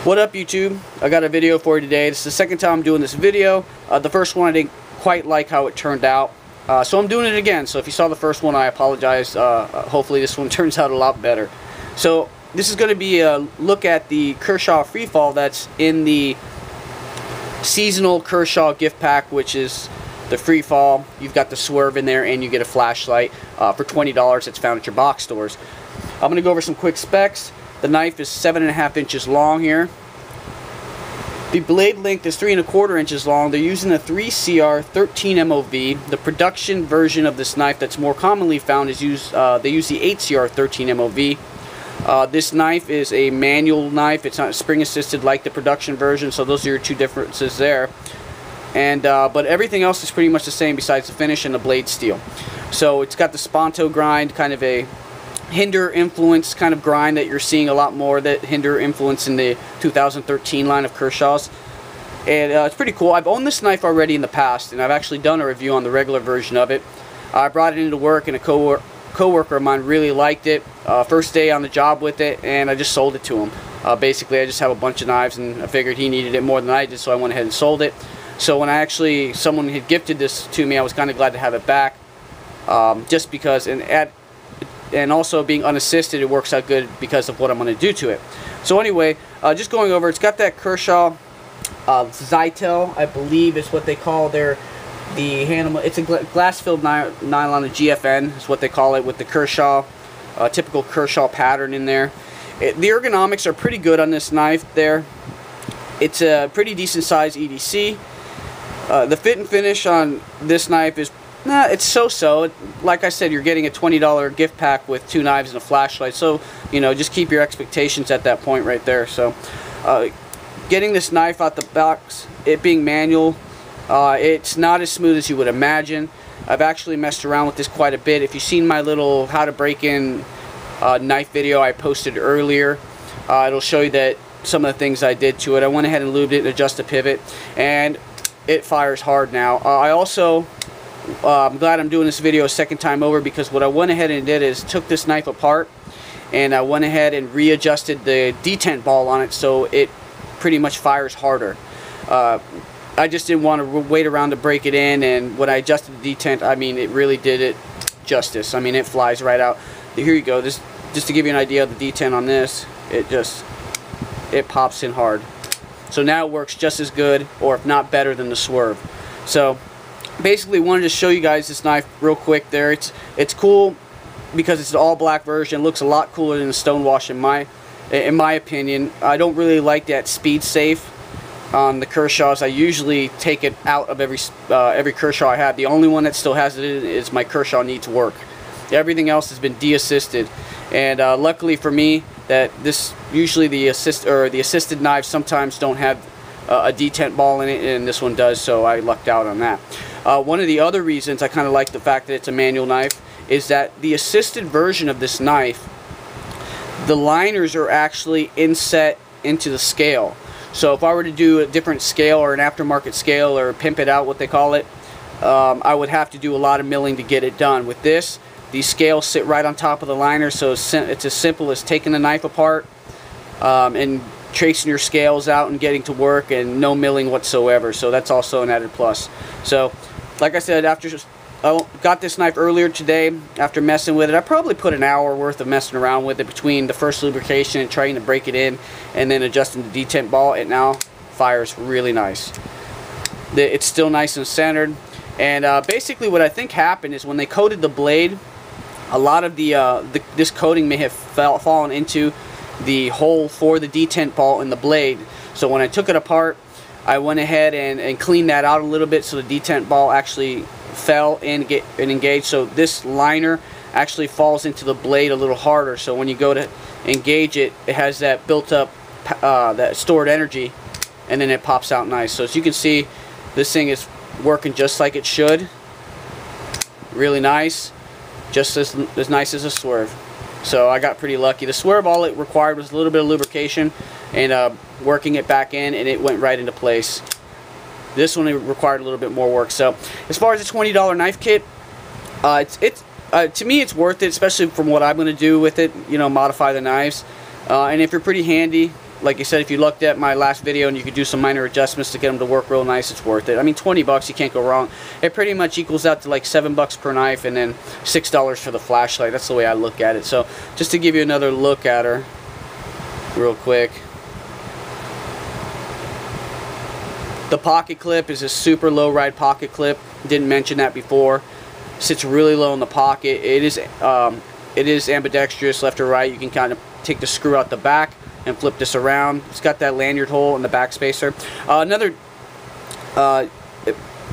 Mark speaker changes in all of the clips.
Speaker 1: What up, YouTube? I got a video for you today. This is the second time I'm doing this video. The first one I didn't quite like how it turned out, so I'm doing it again. So if you saw the first one, I apologize. Hopefully this one turns out a lot better. So this is going to be a look at the Kershaw Freefall that's in the seasonal Kershaw gift pack, which is the Freefall. You've got the swerve in there, and you get a flashlight for $20. It's found at your box stores. I'm going to go over some quick specs. The knife is 7.5 inches long here. The blade length is 3.25 inches long. They're using a 3CR 13 MOV. The production version of this knife that's more commonly found is they use the 8CR 13 MOV. This knife is a manual knife. It's not spring assisted like the production version, so those are your two differences there. And but everything else is pretty much the same besides the finish and the blade steel. So it's got the Sponto grind, kind of a Hinder influence kind of grind that you're seeing a lot more, that Hinder influence in the 2013 line of Kershaw's. And it's pretty cool. I've owned this knife already in the past, and I've actually done a review on the regular version of it. I brought it into work, and a coworker of mine really liked it. First day on the job with it, and I just sold it to him. Basically, I just have a bunch of knives, and I figured he needed it more than I did, so I went ahead and sold it. So when someone had gifted this to me, I was kind of glad to have it back, just because, and also being unassisted, it works out good because of what I'm going to do to it. So anyway, just going over, it's got that Kershaw Zytel, I believe is what they call the handle. It's a glass-filled nylon, a GFN is what they call it, with the Kershaw, typical Kershaw pattern in there. The ergonomics are pretty good on this knife there. It's a pretty decent size EDC. The fit and finish on this knife is it's so-so. Like I said, you're getting a $20 gift pack with 2 knives and a flashlight, so you know, just keep your expectations at that point right there. So getting this knife out the box, it being manual, it's not as smooth as you would imagine. I've actually messed around with this quite a bit. If you've seen my little how to break in knife video I posted earlier, it'll show you that some of the things I did to it. I went ahead and lubed it and adjusted the pivot, and it fires hard now. I'm glad I'm doing this video a second time over, because what I went ahead and did is took this knife apart, and I went ahead and readjusted the detent ball on it so it pretty much fires harder. I just didn't want to wait around to break it in, and when I adjusted the detent, I mean, it really did it justice. I mean, it flies right out. Here you go. Just to give you an idea of the detent on this, it pops in hard. So now it works just as good, or if not better, than the swerve. So basically, wanted to show you guys this knife real quick there. It's cool because it's an all black version. It looks a lot cooler than the Stonewash in my opinion. I don't really like that speed safe on the Kershaws. I usually take it out of every Kershaw I have. The only one that still has it is my Kershaw Needs Work. Everything else has been de-assisted, and luckily for me, that usually the assisted knives sometimes don't have a detent ball in it, and this one does, so I lucked out on that. One of the other reasons I kind of like the fact that it's a manual knife is that the assisted version of this knife, the liners are actually inset into the scale. So if I were to do a different scale, or an aftermarket scale, or pimp it out, what they call it, I would have to do a lot of milling to get it done. With this, these scales sit right on top of the liner, so it's as simple as taking the knife apart and tracing your scales out and getting to work, and no milling whatsoever. So that's also an added plus. So like I said, after I got this knife earlier today, after messing with it, I probably put an hour worth of messing around with it between the first lubrication and trying to break it in, and then adjusting the detent ball. It now fires really nice. It's still nice and centered, and basically what I think happened is when they coated the blade, a lot of this coating may have fallen into the hole for the detent ball in the blade. So when I took it apart, I went ahead and cleaned that out a little bit, so the detent ball actually fell and engaged. So this liner actually falls into the blade a little harder, so when you go to engage it, it has that built up that stored energy, and then it pops out nice. So as you can see, this thing is working just like it should. Really nice, just as nice as a swerve. So I got pretty lucky. The swerve, all it required was a little bit of lubrication and working it back in, and it went right into place. This one required a little bit more work. So as far as the $20 knife kit, to me it's worth it, especially from what I'm going to do with it. You know, modify the knives. And if you're pretty handy, like I said, if you looked at my last video and you could do some minor adjustments to get them to work real nice, it's worth it. I mean, 20 bucks, you can't go wrong. It pretty much equals out to like 7 bucks per knife and then $6 for the flashlight. That's the way I look at it. So just to give you another look at her real quick. The pocket clip is a super low ride pocket clip. Didn't mention that before. Sits really low in the pocket. It is ambidextrous, left or right. You can kind of take the screw out the back and flip this around. It's got that lanyard hole in the back spacer.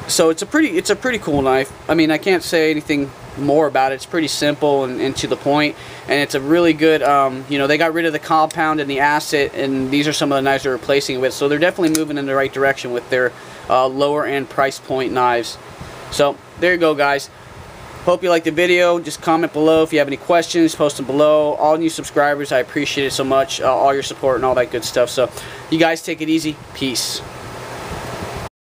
Speaker 1: So it's a pretty cool knife. I mean, I can't say anything more about it. It's pretty simple and to the point, and it's a really good, you know, they got rid of the compound and the acid, and these are some of the knives they're replacing it with, so they're definitely moving in the right direction with their lower end price point knives. So there you go, guys. Hope you liked the video. Just comment below if you have any questions. Post them below. All new subscribers, I appreciate it so much. All your support and all that good stuff. So you guys take it easy. Peace.